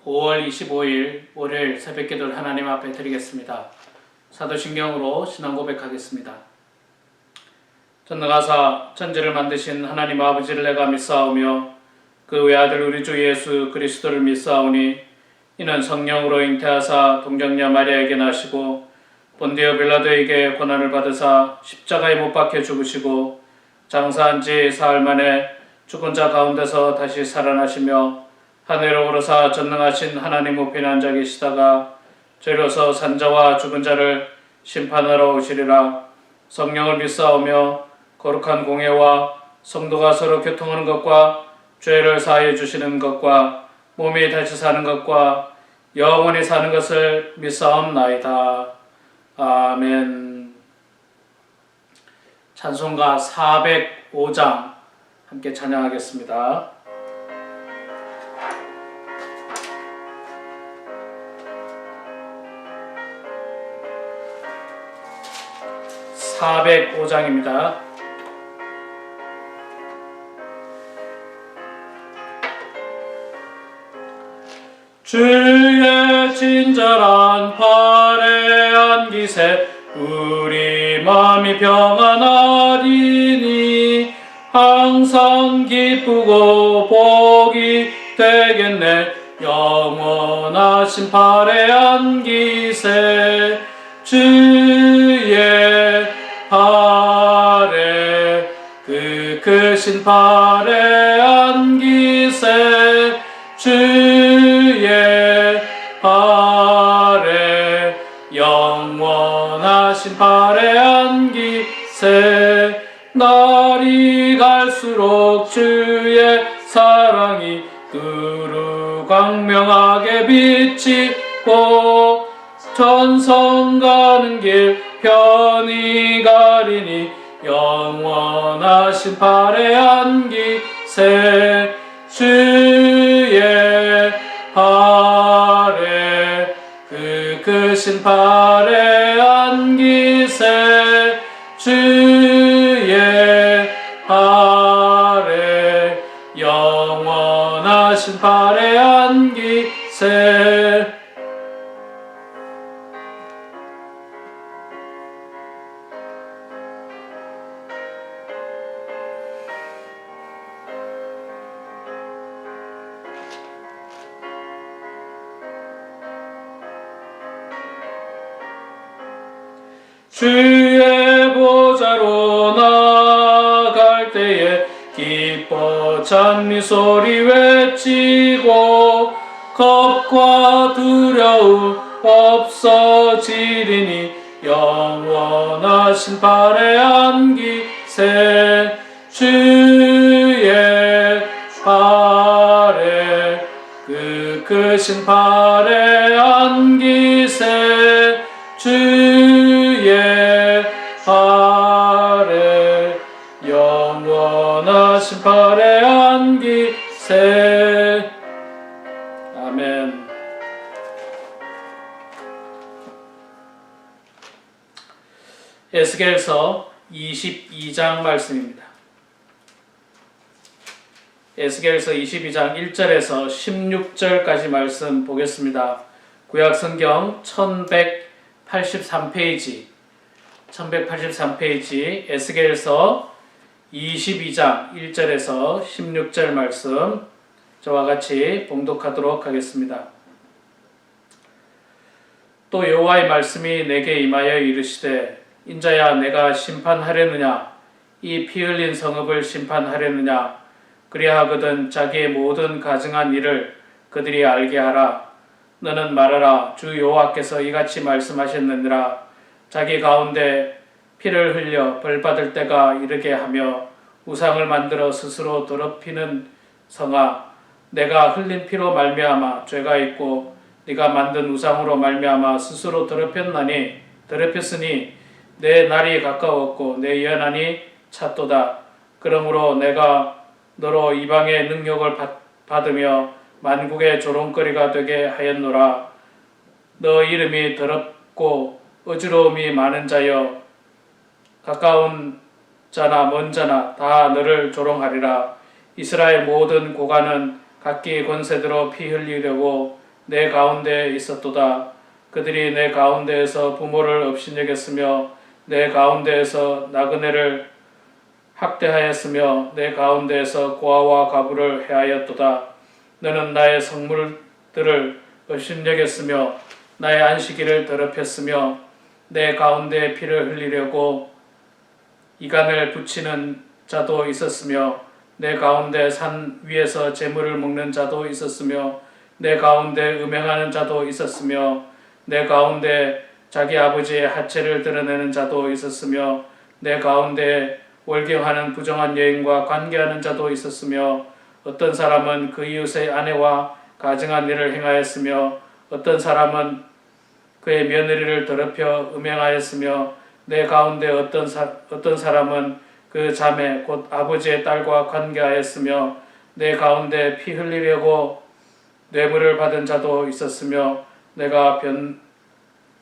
5월 25일 월요일 새벽기도를 하나님 앞에 드리겠습니다. 사도신경으로 신앙 고백하겠습니다. 전능하사 천지를 만드신 하나님 아버지를 내가 믿사오며 그 외아들 우리 주 예수 그리스도를 믿사오니 이는 성령으로 잉태하사 동정녀 마리아에게 나시고 본디오 빌라도에게 고난을 받으사 십자가에 못 박혀 죽으시고 장사한 지 사흘 만에 죽은 자 가운데서 다시 살아나시며 하늘로 오르사 전능하신 하나님 우편에 앉아 계시다가 저리로서 산자와 죽은 자를 심판하러 오시리라. 성령을 믿사오며 거룩한 공예와 성도가 서로 교통하는 것과 죄를 사하여 주시는 것과 몸이 다시 사는 것과 영원히 사는 것을 믿사옵나이다. 아멘. 찬송가 405장 함께 찬양하겠습니다. 405장입니다. 주의 친절한 팔에 안기세 우리 마음이 평안하리니 항상 기쁘고 복이 되겠네. 영원하신 팔에 안기세 주의 팔에 그 크신 팔에 안기세 주의 팔에 영원하신 팔에 안기세. 날이 갈수록 주의 사랑이 두루 광명하게 비치고 천성 가는 길 편히 가리니 영원하신 팔에 안기세 주의 팔에 그 크신 팔에 안기세 주의 팔에 영원하신 팔에 안기세. 주의 보좌로 나갈 때에 기뻐 찬미 소리 외치고 겁과 두려움 없어지리니 영원하신 팔에 안기세 주의 팔에 그 크신 팔에 안기세 주의 팔에 영원하신 팔에 안기세. 아멘. 에스겔서 22장 말씀입니다. 에스겔서 22장 1절에서 16절까지 말씀 보겠습니다. 구약성경 1183페이지 에스겔서 22장 1절에서 16절 말씀 저와 같이 봉독하도록 하겠습니다. 또 여호와의 말씀이 내게 임하여 이르시되 인자야 내가 심판하려느냐 이 피 흘린 성읍을 심판하려느냐 그리하거든 자기의 모든 가증한 일을 그들이 알게 하라. 너는 말하라. 주 여호와께서 이같이 말씀하셨느니라. 자기 가운데 피를 흘려 벌받을 때가 이르게 하며 우상을 만들어 스스로 더럽히는 성아 내가 흘린 피로 말미암아 죄가 있고 네가 만든 우상으로 말미암아 스스로 더럽혔으니 내 날이 가까웠고 내 연한이 찼도다. 그러므로 내가 너로 이방의 능력을 받으며 만국의 조롱거리가 되게 하였노라. 너 이름이 더럽고 어지러움이 많은 자여 가까운 자나 먼 자나 다 너를 조롱하리라. 이스라엘 모든 고관은 각기 권세대로 피 흘리려고 내 가운데 있었도다. 그들이 내 가운데에서 부모를 업신여겼으며 내 가운데에서 나그네를 학대하였으며 내 가운데에서 고아와 과부를 해하였도다. 너는 나의 성물들을 업신여겼으며 나의 안식일을 더럽혔으며 내 가운데 피를 흘리려고 이간을 붙이는 자도 있었으며 내 가운데 산 위에서 재물을 먹는 자도 있었으며 내 가운데 음행하는 자도 있었으며 내 가운데 자기 아버지의 하체를 드러내는 자도 있었으며 내 가운데 월경하는 부정한 여인과 관계하는 자도 있었으며 어떤 사람은 그 이웃의 아내와 가증한 일을 행하였으며 어떤 사람은 그의 며느리를 더럽혀 음행하였으며 내 가운데 어떤 사람은 그 자매 곧 아버지의 딸과 관계하였으며 내 가운데 피 흘리려고 뇌물을 받은 자도 있었으며 내가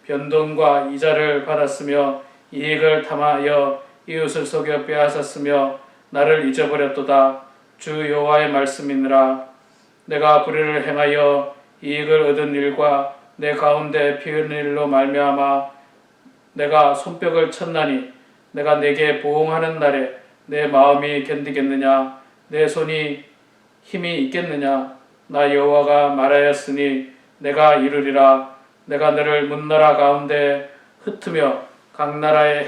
변동과 이자를 받았으며 이익을 탐하여 이웃을 속여 빼앗았으며 나를 잊어버렸도다. 주 여호와의 말씀이니라. 내가 불의를 행하여 이익을 얻은 일과 내 가운데 피 흘린 일로 말미암아 내가 손뼉을 쳤나니 내가 내게 보응하는 날에 내 마음이 견디겠느냐? 내 손이 힘이 있겠느냐? 나 여호와가 말하였으니 내가 이루리라. 내가 너를 문나라 가운데 흩으며 각 나라에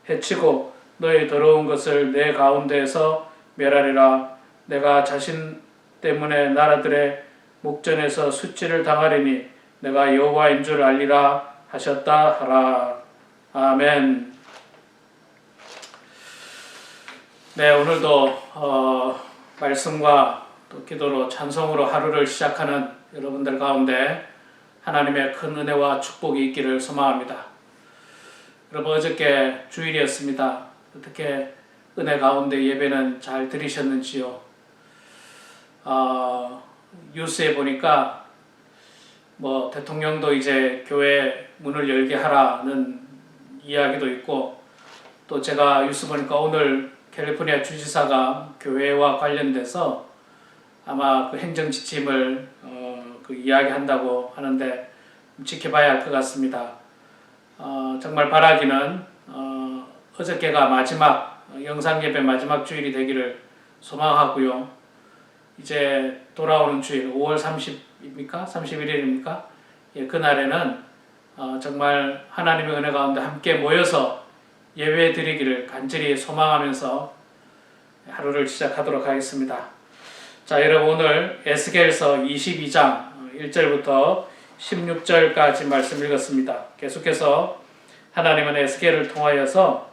해치고 너의 더러운 것을 내 가운데에서 멸하리라. 내가 자신 때문에 나라들의 목전에서 수치를 당하리니 내가 여호와인 줄 알리라 하셨다 하라. 아멘. 네, 오늘도 말씀과 또 기도로 찬송으로 하루를 시작하는 여러분들 가운데 하나님의 큰 은혜와 축복이 있기를 소망합니다. 여러분, 어저께 주일이었습니다. 어떻게 은혜 가운데 예배는 잘 드리셨는지요? 뉴스에 보니까 대통령도 이제 교회 문을 열게 하라는 이야기도 있고, 또 제가 뉴스 보니까 오늘 캘리포니아 주지사가 교회와 관련돼서 아마 그 행정 지침을 이야기한다고 하는데 지켜봐야 할 것 같습니다. 정말 바라기는 어저께가 마지막 영상 예배 마지막 주일이 되기를 소망하고요. 이제 돌아오는 주일 5월 30입니까? 31일입니까? 예, 그날에는 정말 하나님의 은혜 가운데 함께 모여서 예배 드리기를 간절히 소망하면서 하루를 시작하도록 하겠습니다. 자, 여러분, 오늘 에스겔서 22장 1절부터 16절까지 말씀 읽었습니다. 계속해서 하나님은 에스겔을 통하여서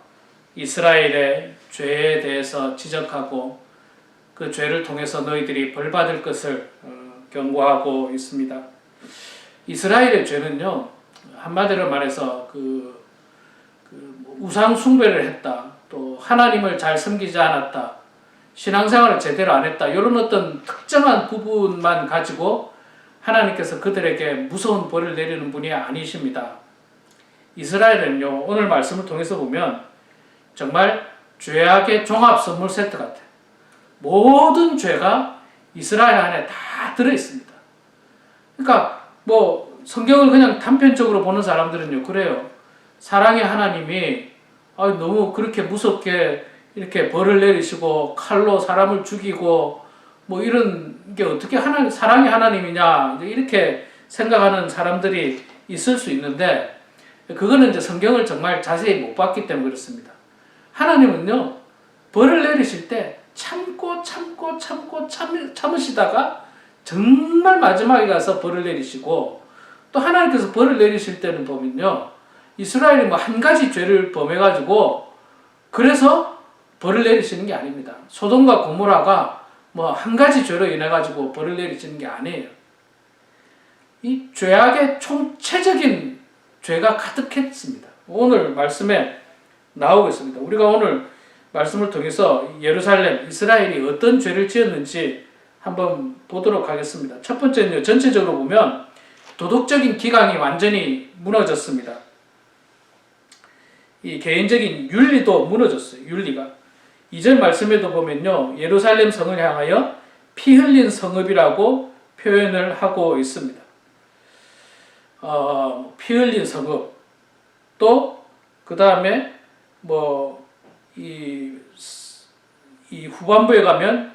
이스라엘의 죄에 대해서 지적하고 그 죄를 통해서 너희들이 벌받을 것을 경고하고 있습니다. 이스라엘의 죄는요, 한마디로 말해서 우상 숭배를 했다, 또 하나님을 잘 섬기지 않았다, 신앙생활을 제대로 안 했다, 이런 어떤 특정한 부분만 가지고 하나님께서 그들에게 무서운 벌을 내리는 분이 아니십니다. 이스라엘은요, 오늘 말씀을 통해서 보면 정말 죄악의 종합 선물 세트 같아요. 모든 죄가 이스라엘 안에 다 들어있습니다. 그러니까 성경을 그냥 단편적으로 보는 사람들은요, 그래요. 사랑의 하나님이 너무 그렇게 무섭게 이렇게 벌을 내리시고 칼로 사람을 죽이고 이런 게 어떻게 사랑의 하나님이냐, 이렇게 생각하는 사람들이 있을 수 있는데, 그거는 이제 성경을 정말 자세히 못 봤기 때문에 그렇습니다. 하나님은요, 벌을 내리실 때 참으시다가 정말 마지막에 가서 벌을 내리시고, 또 하나님께서 벌을 내리실 때는 보면요, 이스라엘이 한 가지 죄를 범해가지고 그래서 벌을 내리시는 게 아닙니다. 소돔과 고모라가 한 가지 죄로 인해가지고 벌을 내리시는 게 아니에요. 이 죄악의 총체적인 죄가 가득했습니다. 오늘 말씀에 나오고 있습니다. 우리가 오늘 말씀을 통해서 예루살렘, 이스라엘이 어떤 죄를 지었는지 한번 보도록 하겠습니다. 첫 번째는요, 전체적으로 보면 도덕적인 기강이 완전히 무너졌습니다. 이 개인적인 윤리도 무너졌어요. 윤리가. 2절 말씀에도 보면요, 예루살렘 성을 향하여 피 흘린 성읍이라고 표현을 하고 있습니다. 피 흘린 성읍, 또 그 다음에 이 후반부에 가면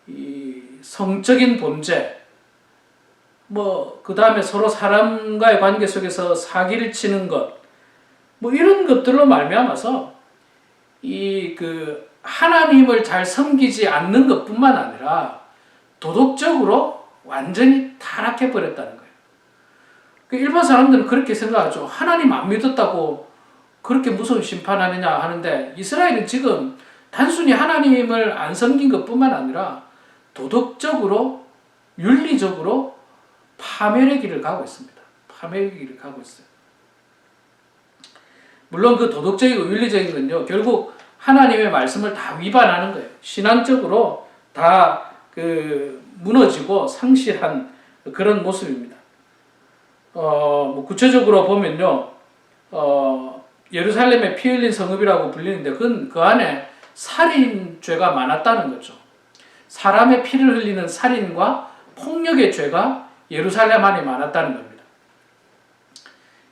이 성적인 범죄, 그 다음에 서로 사람과의 관계 속에서 사기를 치는 것, 이런 것들로 말미암아서 하나님을 잘 섬기지 않는 것뿐만 아니라 도덕적으로 완전히 타락해 버렸다는 거예요. 일반 사람들은 그렇게 생각하죠. 하나님 안 믿었다고 그렇게 무서운 심판하느냐 하는데, 이스라엘은 지금 단순히 하나님을 안 섬긴 것뿐만 아니라 도덕적으로, 윤리적으로 파멸의 길을 가고 있습니다. 파멸의 길을 가고 있어요. 물론 그 도덕적이고 윤리적인 건요, 결국 하나님의 말씀을 다 위반하는 거예요. 신앙적으로 다 무너지고 상실한 그런 모습입니다. 구체적으로 보면요, 예루살렘의 피 흘린 성읍이라고 불리는데, 그 안에 살인죄가 많았다는 거죠. 사람의 피를 흘리는 살인과 폭력의 죄가 예루살렘 안에 많았다는 겁니다.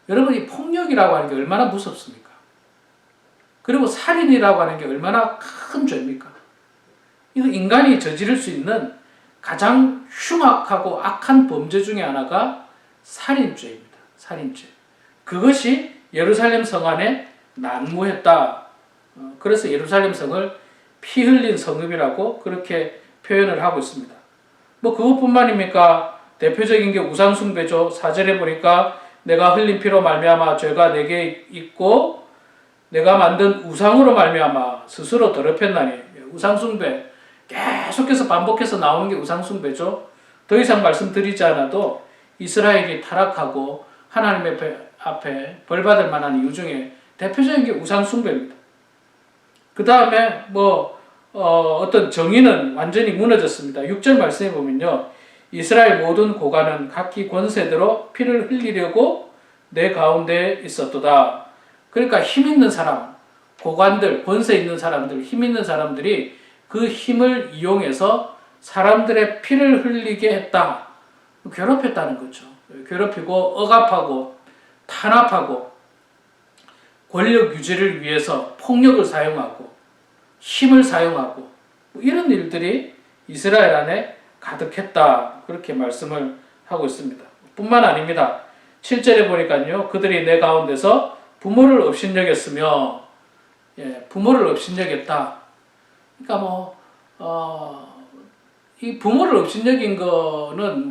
여러분, 이 폭력이라고 하는 게 얼마나 무섭습니까? 그리고 살인이라고 하는 게 얼마나 큰 죄입니까? 이거 인간이 저지를 수 있는 가장 흉악하고 악한 범죄 중에 하나가 살인죄입니다. 살인죄. 그것이 예루살렘 성 안에 난무했다. 그래서 예루살렘 성을 피 흘린 성읍이라고 그렇게 표현을 하고 있습니다. 그것뿐만입니까? 대표적인 게 우상숭배죠. 4절에 보니까 내가 흘린 피로 말미암아 죄가 내게 있고 내가 만든 우상으로 말미암아 스스로 더럽혔나니. 우상숭배 계속해서 반복해서 나오는 게 우상숭배죠. 더 이상 말씀드리지 않아도 이스라엘이 타락하고 하나님의 앞에 벌받을 만한 이유 중에 대표적인 게 우상숭배입니다. 그 다음에 어떤 정의는 완전히 무너졌습니다. 6절 말씀에 보면요, 이스라엘 모든 고관은 각기 권세대로 피를 흘리려고 내 가운데 있었도다. 그러니까 힘 있는 사람, 고관들, 권세 있는 사람들, 힘 있는 사람들이 그 힘을 이용해서 사람들의 피를 흘리게 했다. 괴롭혔다는 거죠. 괴롭히고 억압하고 탄압하고 권력 유지를 위해서 폭력을 사용하고 힘을 사용하고 이런 일들이 이스라엘 안에 가득했다. 그렇게 말씀을 하고 있습니다. 뿐만 아닙니다. 7절에 보니까요, 그들이 내 가운데서 부모를 업신여겼으며, 부모를 업신여겼다. 그러니까 이 부모를 업신여긴 거는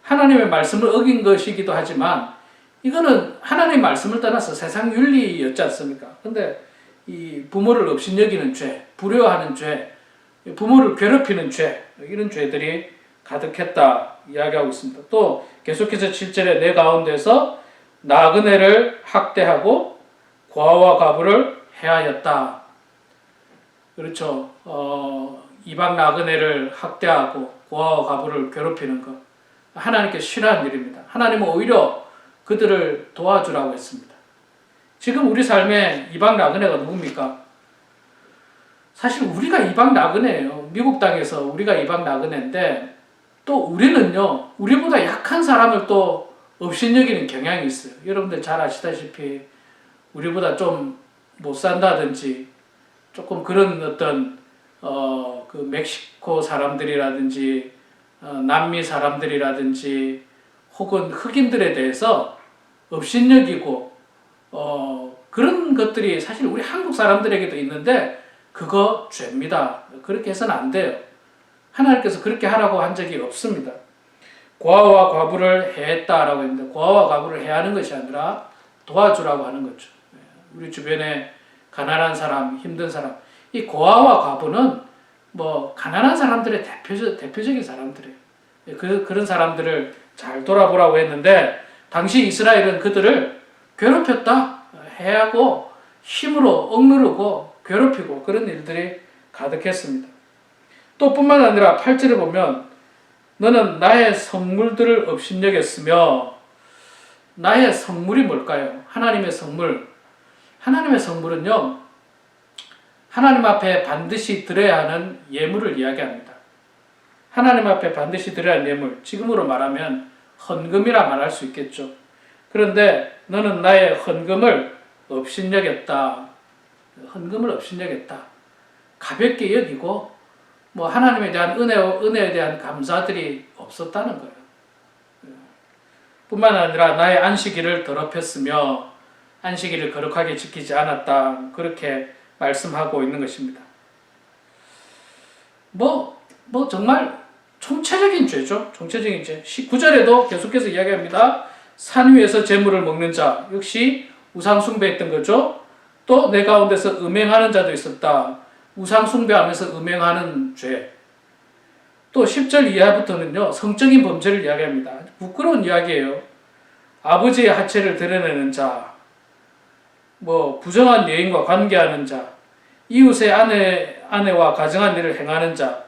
하나님의 말씀을 어긴 것이기도 하지만, 이거는 하나님의 말씀을 떠나서 세상 윤리였지 않습니까? 근데 이 부모를 업신여기는 죄, 불효하는 죄, 부모를 괴롭히는 죄, 이런 죄들이 가득했다 이야기하고 있습니다. 또 계속해서 7절에 내 가운데서 나그네를 학대하고 고아와 과부를 해하였다. 그렇죠. 이방 나그네를 학대하고 고아와 과부를 괴롭히는 것, 하나님께 싫어하는 일입니다. 하나님은 오히려 그들을 도와주라고 했습니다. 지금 우리 삶에 이방 나그네가 누굽니까? 사실 우리가 이방 나그네예요. 미국 땅에서 우리가 이방 나그네인데, 또 우리는요, 우리보다 약한 사람을 또 업신여기는 경향이 있어요. 여러분들 잘 아시다시피 우리보다 좀 못 산다든지 조금 그런 어떤 그 멕시코 사람들이라든지 남미 사람들이라든지 혹은 흑인들에 대해서 업신여기고 그런 것들이 사실 우리 한국 사람들에게도 있는데, 그거 죄입니다. 그렇게 해서는 안 돼요. 하나님께서 그렇게 하라고 한 적이 없습니다. 고아와 과부를 해했다라고 했는데, 고아와 과부를 해하는 것이 아니라 도와주라고 하는 거죠. 우리 주변에 가난한 사람, 힘든 사람, 이 고아와 과부는 가난한 사람들의 대표적인 사람들이에요. 그런 사람들을 잘 돌아보라고 했는데, 당시 이스라엘은 그들을 괴롭혔다, 해하고 힘으로 억누르고 괴롭히고 그런 일들이 가득했습니다. 또 뿐만 아니라 8절에 보면 너는 나의 성물들을 업신여겼으며, 나의 성물이 뭘까요? 하나님의 성물. 하나님의 성물은요, 하나님 앞에 반드시 드려야 하는 예물을 이야기합니다. 하나님 앞에 반드시 드려야 하는 예물, 지금으로 말하면 헌금이라 말할 수 있겠죠. 그런데 너는 나의 헌금을 업신여겼다. 헌금을 업신여겼다. 가볍게 여기고 뭐 하나님에 대한 은혜에 대한 감사들이 없었다는 거예요. 뿐만 아니라 나의 안식일을 더럽혔으며 안식일을 거룩하게 지키지 않았다. 그렇게 말씀하고 있는 것입니다. 정말 총체적인 죄죠. 총체적인 죄. 19절에도 계속해서 이야기합니다. 산 위에서 제물을 먹는 자 역시 우상 숭배했던 거죠. 또 내 가운데서 음행하는 자도 있었다. 우상 숭배하면서 음행하는 죄. 또 10절 이하부터는요. 성적인 범죄를 이야기합니다. 부끄러운 이야기예요. 아버지의 하체를 드러내는 자, 부정한 여인과 관계하는 자, 이웃의 아내와 가정한 일을 행하는 자,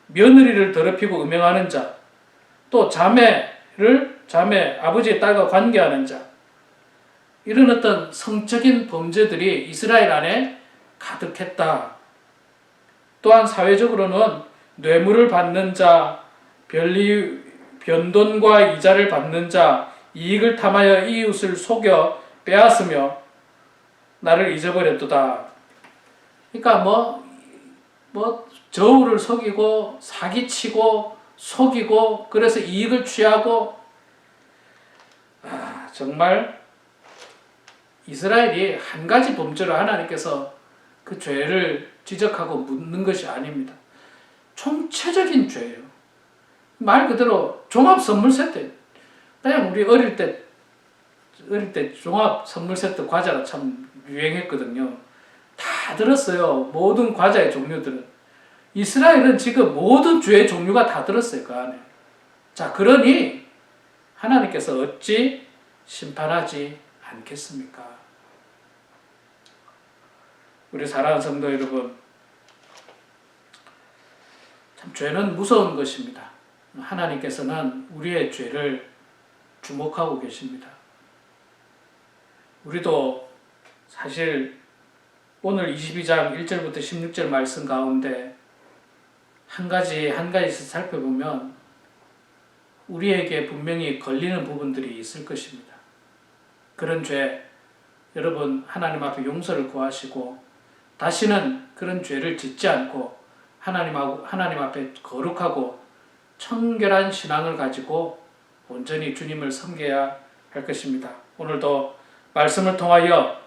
며느리를 더럽히고 음행하는 자, 또 아버지의 딸과 관계하는 자, 이런 어떤 성적인 범죄들이 이스라엘 안에 가득했다. 또한 사회적으로는 뇌물을 받는 자, 변돈과 이자를 받는 자, 이익을 탐하여 이웃을 속여 빼앗으며 나를 잊어버렸도다. 그러니까 저울을 속이고 사기치고 속이고 그래서 이익을 취하고 정말 이스라엘이 한 가지 범죄로 하나님께서 그 죄를 지적하고 묻는 것이 아닙니다. 총체적인 죄예요. 말 그대로 종합 선물 세트. 그냥 우리 어릴 때 종합 선물 세트 과자가 참 유행했거든요. 다 들었어요. 모든 과자의 종류들은. 이스라엘은 지금 모든 죄의 종류가 다 들었어요. 그 안에. 자, 그러니 하나님께서 어찌 심판하지 않겠습니까? 우리 사랑하는 성도 여러분, 참 죄는 무서운 것입니다. 하나님께서는 우리의 죄를 주목하고 계십니다. 우리도 사실 오늘 22장 1절부터 16절 말씀 가운데 한 가지씩 살펴보면 우리에게 분명히 걸리는 부분들이 있을 것입니다. 그런 죄, 여러분 하나님 앞에 용서를 구하시고 다시는 그런 죄를 짓지 않고 하나님 앞에 거룩하고 청결한 신앙을 가지고 온전히 주님을 섬겨야 할 것입니다. 오늘도 말씀을 통하여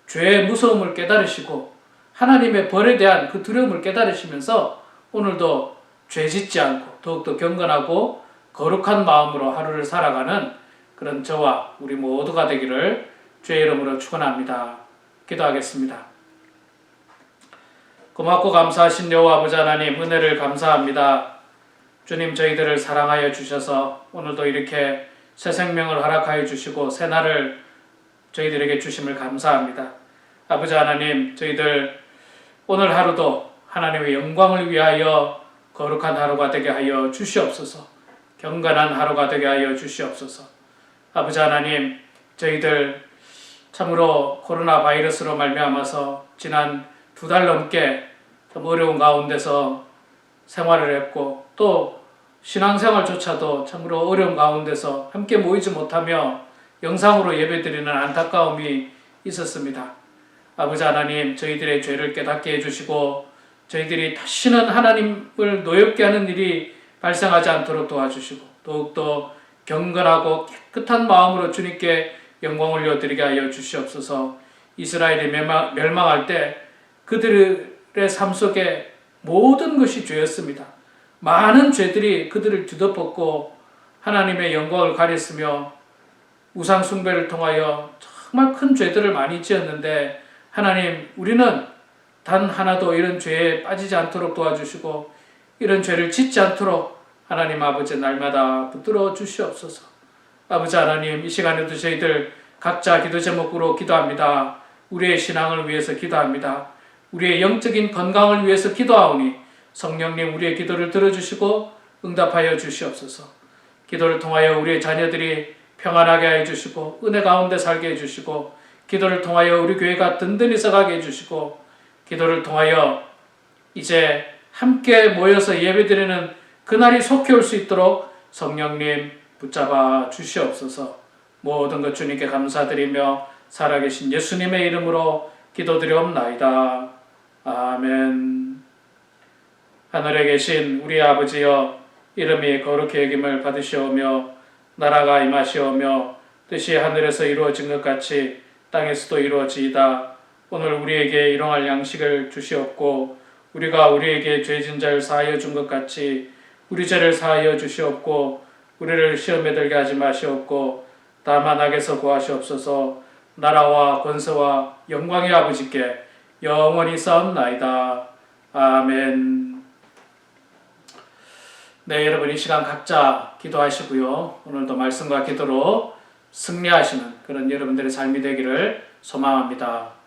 죄의 무서움을 깨달으시고 하나님의 벌에 대한 그 두려움을 깨달으시면서 오늘도 죄 짓지 않고 더욱더 경건하고 거룩한 마음으로 하루를 살아가는 그런 저와 우리 모두가 되기를 주의 이름으로 축원합니다. 기도하겠습니다. 고맙고 감사하신 여호와 아버지 하나님, 은혜를 감사합니다. 주님, 저희들을 사랑하여 주셔서 오늘도 이렇게 새 생명을 허락하여 주시고 새 날을 저희들에게 주심을 감사합니다. 아버지 하나님, 저희들 오늘 하루도 하나님의 영광을 위하여 거룩한 하루가 되게 하여 주시옵소서. 경건한 하루가 되게 하여 주시옵소서. 아버지 하나님, 저희들 참으로 코로나 바이러스로 말미암아서 지난 2달 넘게 좀 어려운 가운데서 생활을 했고 또 신앙생활조차도 참으로 어려운 가운데서 함께 모이지 못하며 영상으로 예배드리는 안타까움이 있었습니다. 아버지 하나님, 저희들의 죄를 깨닫게 해주시고 저희들이 다시는 하나님을 노엽게 하는 일이 발생하지 않도록 도와주시고 더욱더 경건하고 깨끗한 마음으로 주님께 영광 올려드리게 하여 주시옵소서. 이스라엘이 멸망할 때 그들의 삶 속에 모든 것이 죄였습니다. 많은 죄들이 그들을 뒤덮었고 하나님의 영광을 가렸으며 우상 숭배를 통하여 정말 큰 죄들을 많이 지었는데 하나님, 우리는 단 하나도 이런 죄에 빠지지 않도록 도와주시고 이런 죄를 짓지 않도록 하나님 아버지 날마다 붙들어 주시옵소서. 아버지 하나님, 이 시간에도 저희들 각자 기도 제목으로 기도합니다. 우리의 신앙을 위해서 기도합니다. 우리의 영적인 건강을 위해서 기도하오니 성령님, 우리의 기도를 들어주시고 응답하여 주시옵소서. 기도를 통하여 우리의 자녀들이 평안하게 해주시고 은혜 가운데 살게 해주시고 기도를 통하여 우리 교회가 든든히 서가게 해주시고 기도를 통하여 이제 함께 모여서 예배드리는 그날이 속히 올 수 있도록 성령님 붙잡아 주시옵소서. 모든 것 주님께 감사드리며 살아계신 예수님의 이름으로 기도드리옵나이다. 아멘. 하늘에 계신 우리 아버지여, 이름이 거룩히 여김을 받으시오며 나라가 임하시오며 뜻이 하늘에서 이루어진 것 같이 땅에서도 이루어지이다. 오늘 우리에게 일용할 양식을 주시옵고 우리가 우리에게 죄진 자를 사하여 준 것 같이 우리 죄를 사하여 주시옵고 우리를 시험에 들게 하지 마시옵고 다만 악에서 구하시옵소서. 나라와 권세와 영광의 아버지께 영원히 싸움나이다. 아멘. 네, 여러분 이 시간 각자 기도하시고요. 오늘도 말씀과 기도로 승리하시는 그런 여러분들의 삶이 되기를 소망합니다.